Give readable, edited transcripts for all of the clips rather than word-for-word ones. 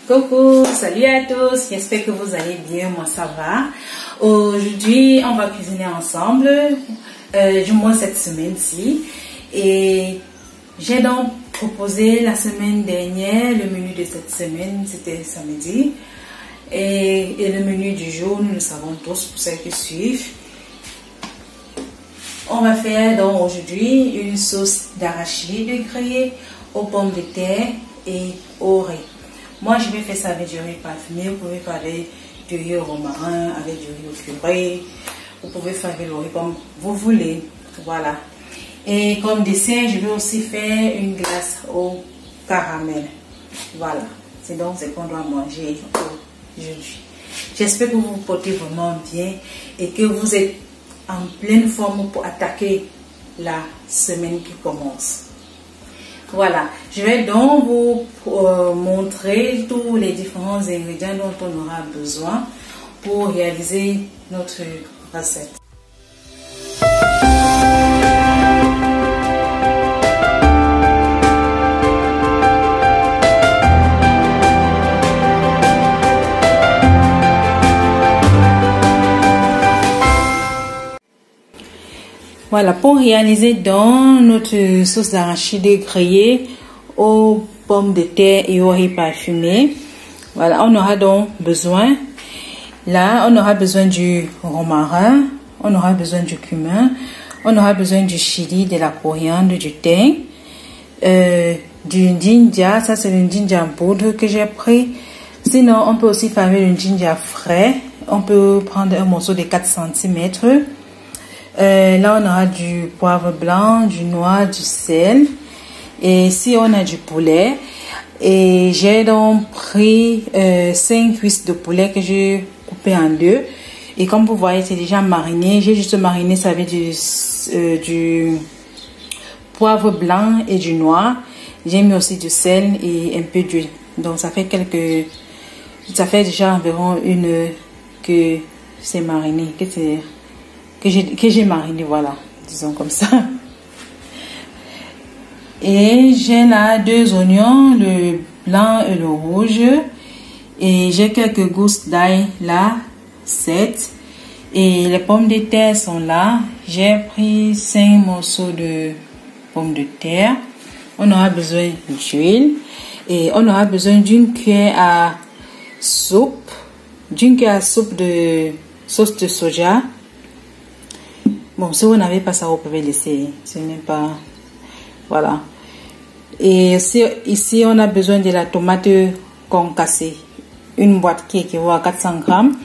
Coucou, salut à tous, j'espère que vous allez bien, moi ça va. Aujourd'hui, on va cuisiner ensemble, du moins cette semaine-ci. Et j'ai donc proposé la semaine dernière, le menu de cette semaine, c'était samedi. Et le menu du jour, nous le savons tous pour ceux qui suivent. On va faire donc aujourd'hui une sauce d'arachide grillée aux pommes de terre et au riz. Moi, je vais faire ça avec du riz parfumé. Vous pouvez faire du riz au romarin, avec du riz au curry. Vous pouvez faire avec le riz comme vous voulez. Voilà. Et comme dessert, je vais aussi faire une glace au caramel. Voilà. C'est donc ce qu'on doit manger aujourd'hui. J'espère que vous vous portez vraiment bien et que vous êtes en pleine forme pour attaquer la semaine qui commence. Voilà, je vais donc vous montrer tous les différents ingrédients dont on aura besoin pour réaliser notre recette. Voilà, pour réaliser donc notre sauce d'arachide grillée aux pommes de terre et au riz parfumé, voilà, on aura donc besoin, là, on aura besoin du romarin, on aura besoin du cumin, on aura besoin du chili, de la coriandre, du thym, du ginger, ça c'est le ginger en poudre que j'ai pris. Sinon, on peut aussi faire le ginger frais, on peut prendre un morceau de 4 cm. Là, on aura du poivre blanc, du noix, du sel. Et si on a du poulet, et j'ai donc pris 5 cuisses de poulet que j'ai coupé en deux. Et comme vous voyez, c'est déjà mariné. J'ai juste mariné ça avec du poivre blanc et du noix. J'ai mis aussi du sel et un peu d'huile. Donc ça fait ça fait déjà environ une heure que c'est mariné, que j'ai mariné, voilà, disons comme ça. Et j'ai là 2 oignons, le blanc et le rouge. Et j'ai quelques gousses d'ail là, 7. Et les pommes de terre sont là. J'ai pris 5 morceaux de pommes de terre. On aura besoin d'huile. Et on aura besoin d'une cuillère à soupe. De sauce de soja. Bon, si vous n'avez pas ça, vous pouvez laisser. C'est même pas... Voilà. Et ici, on a besoin de la tomate concassée. Une boîte qui équivaut à 400 grammes.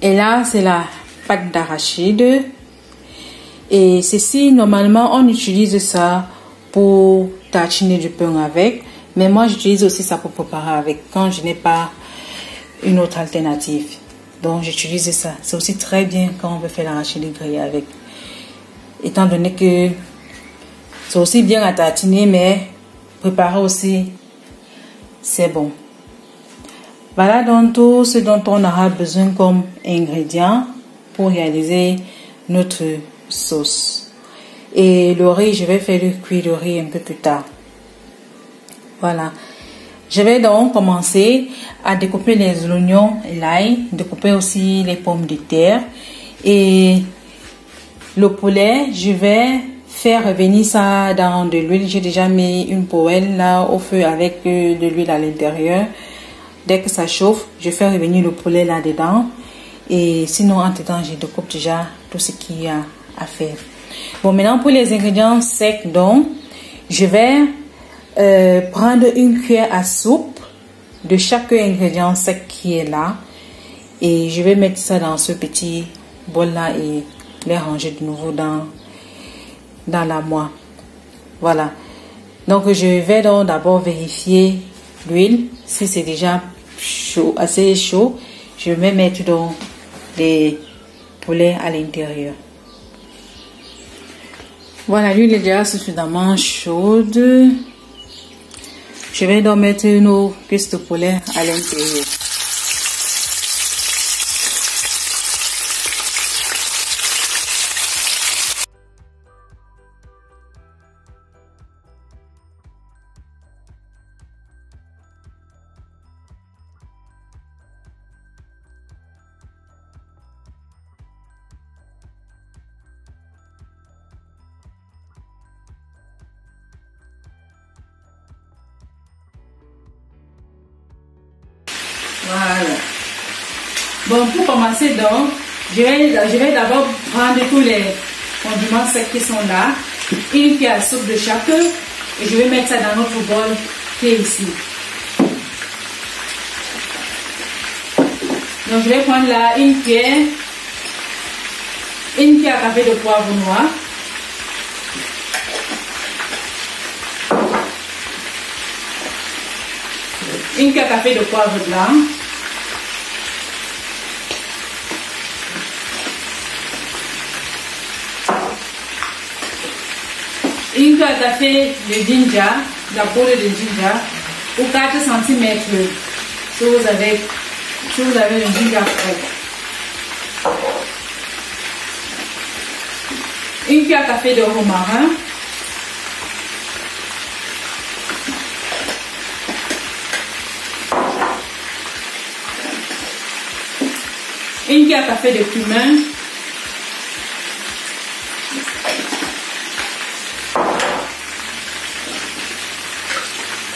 Et là, c'est la pâte d'arachide. Et ceci, normalement, on utilise ça pour tartiner du pain avec. Mais moi, j'utilise aussi ça pour préparer avec quand je n'ai pas une autre alternative. Donc, j'utilise ça. C'est aussi très bien quand on veut faire l'arachide grillé avec. Étant donné que c'est aussi bien à tartiner, mais préparer aussi, c'est bon. Voilà donc tout ce dont on aura besoin comme ingrédients pour réaliser notre sauce. Et le riz, je vais faire cuire le riz un peu plus tard. Voilà. Je vais donc commencer à découper les oignons et l'ail, découper aussi les pommes de terre. Et le poulet, je vais faire revenir ça dans de l'huile. J'ai déjà mis une poêle là au feu avec de l'huile à l'intérieur. Dès que ça chauffe, je fais revenir le poulet là-dedans. Et sinon, entre-temps, je découpe déjà tout ce qu'il y a à faire. Bon, maintenant pour les ingrédients secs, donc, je vais prendre une cuillère à soupe de chaque ingrédient sec qui est là. Et je vais mettre ça dans ce petit bol là et les ranger de nouveau dans la moire. Voilà. Donc je vais donc d'abord vérifier l'huile. Si c'est déjà chaud, assez chaud, je vais mettre donc les poulets à l'intérieur. Voilà, l'huile est déjà suffisamment chaude. Je vais donc mettre nos cuisses de poulet à l'intérieur. Voilà. Bon, pour commencer donc, je vais d'abord prendre tous les condiments secs qui sont là, une cuillère à soupe de chaque, et je vais mettre ça dans notre bol qui est ici. Donc je vais prendre là une cuillère à café de poivre noir, une cuillère à café de poivre blanc, une cuillère à café de ginger, la poudre de ginger, ou 4 cm si vous avez le ginger frais. Une cuillère à café de romarin. Une cuillère à café de cumin.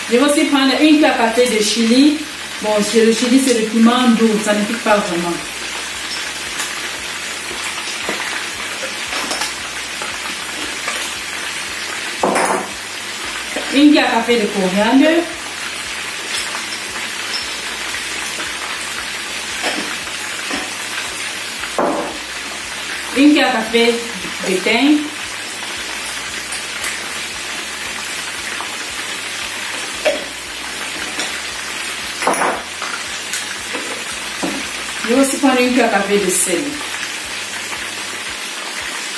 Je vais aussi prendre une cuillère à café de chili. Bon, le chili, c'est le piment doux, ça ne pique pas vraiment. Une cuillère à café de coriandre. Une cuillère à café de thym. Je vais aussi prendre une cuillère à café de sel.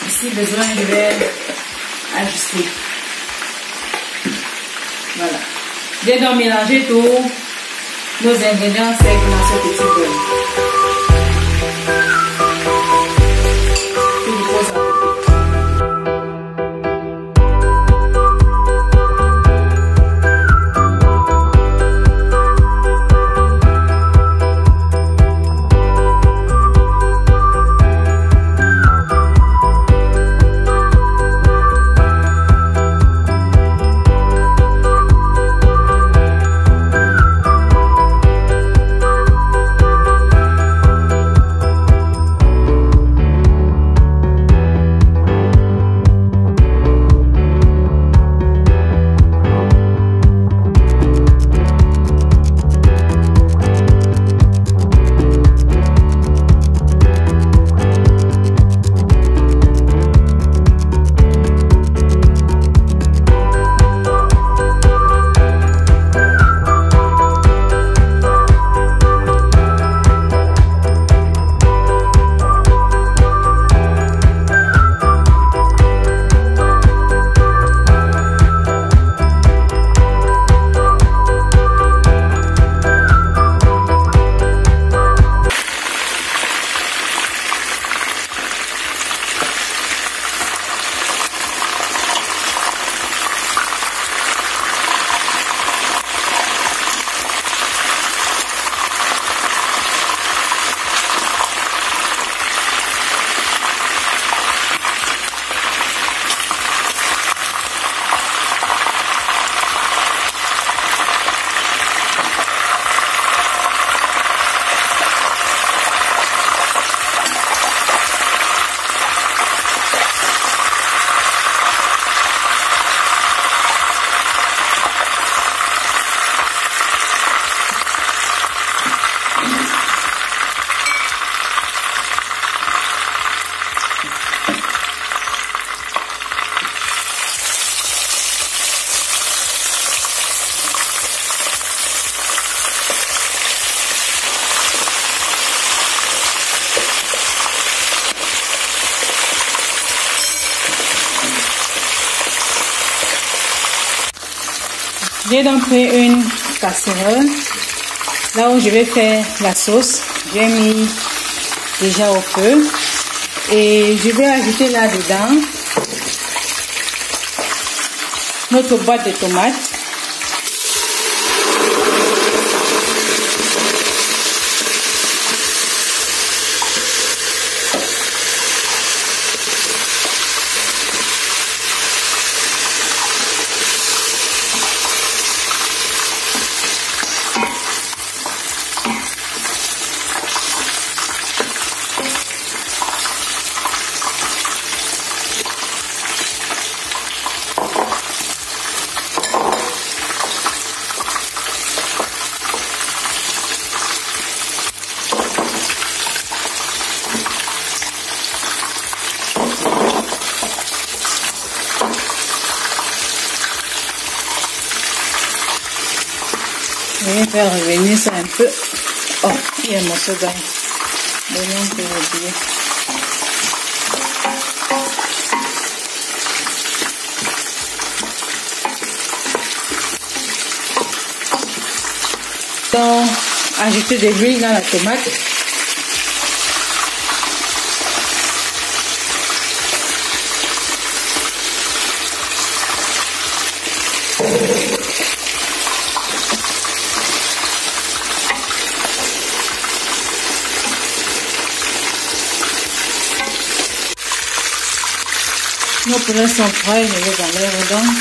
Si besoin, je vais ajuster. Voilà. J'ai donc mélangé tous nos ingrédients secs dans ce petit bol. Je vous pose à côté. J'ai donc pris une casserole, là où je vais faire la sauce. J'ai mis déjà au feu et je vais ajouter là-dedans notre boîte de tomates. Je vais faire revenir ça un peu. Oh, il y a un morceau d'ail. L'oignon que j'ai oublié. Donc, ajouter de l'huile dans la tomate. Nos poulets sont prêts, je les enlève dedans.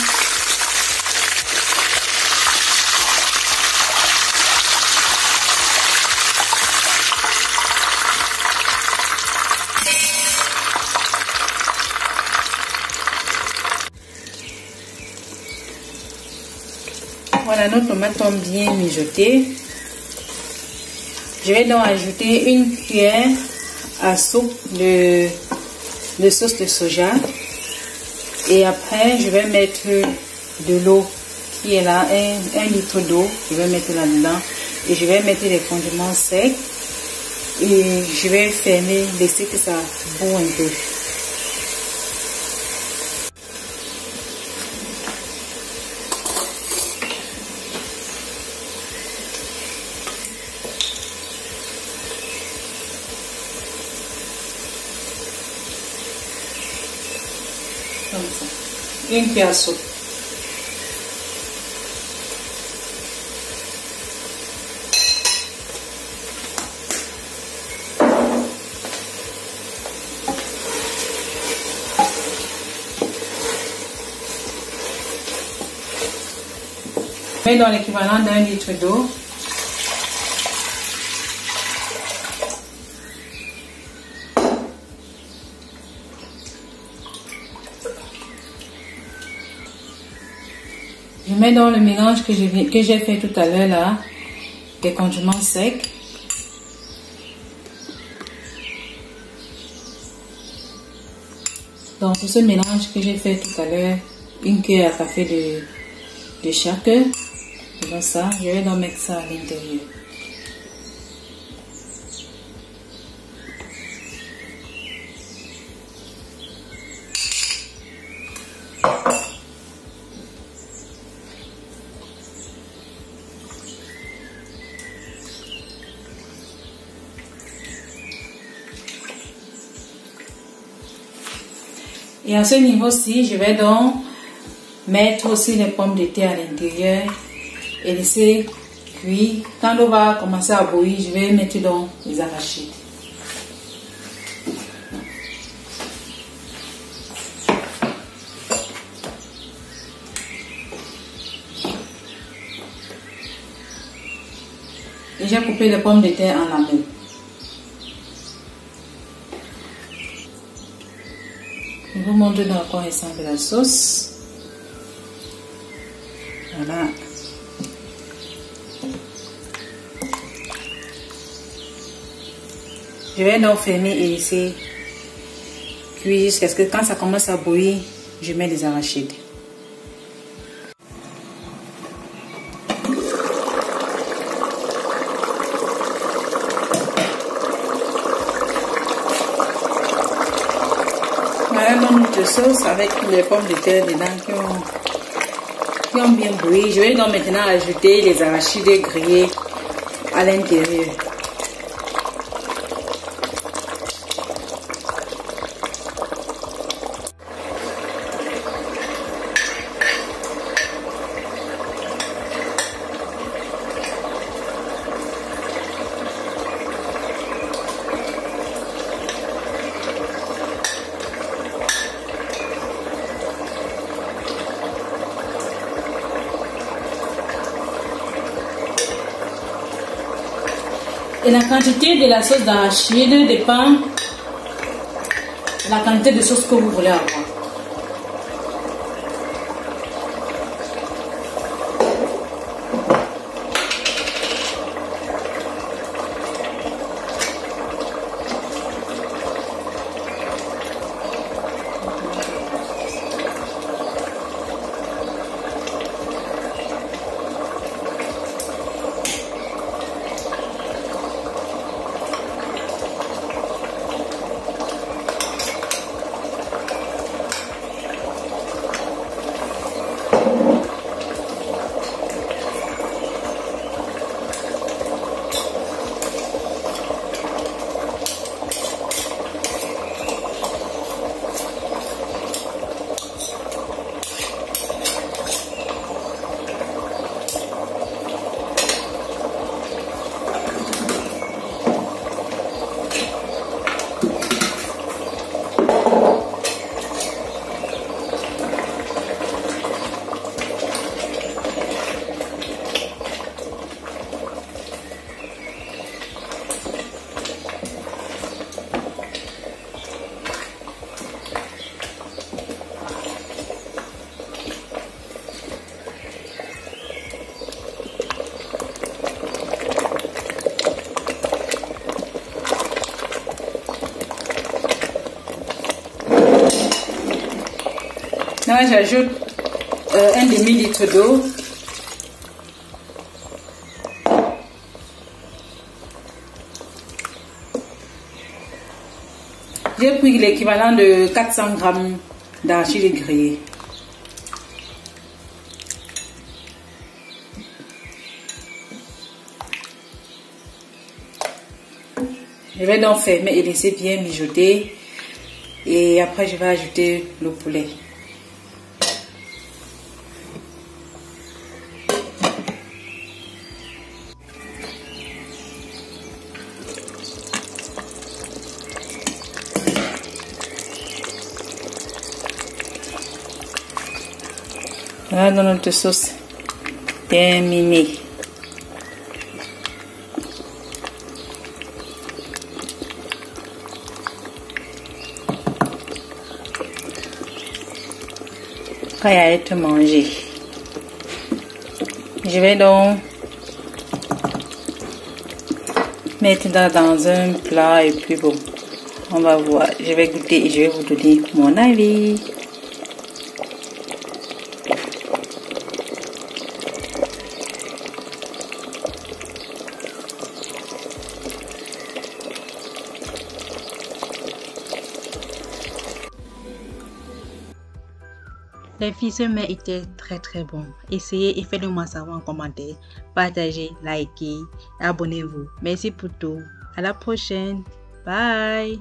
Voilà, nos tomates sont bien mijotées. Je vais donc ajouter une cuillère à soupe de sauce de soja. Et après, je vais mettre de l'eau qui est là, un litre d'eau. Je vais mettre là-dedans. Et je vais mettre les condiments secs. Et je vais fermer, laisser que ça boue un peu. Comme ça. Une cuillère à soupe. Je mets dans l'équivalent d'un litre d'eau. Je mets dans le mélange que j'ai fait tout à l'heure là, des condiments secs. Donc pour ce mélange que j'ai fait tout à l'heure, une cuillère à café de chaque. Comme ça, je vais donc mettre ça à l'intérieur. Et à ce niveau-ci, je vais donc mettre aussi les pommes de terre à l'intérieur et laisser cuire. Quand l'eau va commencer à bouillir, je vais mettre donc les arachides. Et j'ai coupé les pommes de terre en lamelles. Je vous montre dans quoi ressemble la sauce. Voilà. Je vais donc fermer et laisser cuire jusqu'à ce que quand ça commence à bouillir, je mets les arachides. Voilà donc notre sauce avec les pommes de terre dedans qui ont bien bouilli. Je vais donc maintenant ajouter les arachides grillés à l'intérieur. Et la quantité de la sauce d'arachide dépend de la quantité de sauce que vous voulez avoir. Là, j'ajoute un demi-litre d'eau. J'ai pris l'équivalent de 400 grammes d'arachide grillé. Je vais donc fermer et laisser bien mijoter. Et après, je vais ajouter le poulet. Voilà dans notre sauce terminée. Prêt à être mangé. Je vais donc mettre dans un plat et puis bon, on va voir. Je vais goûter et je vais vous donner mon avis. Les filles, ce mets était très bon. Essayez et faites-le moi savoir en commentaire. Partagez, likez, abonnez-vous. Merci pour tout. À la prochaine. Bye.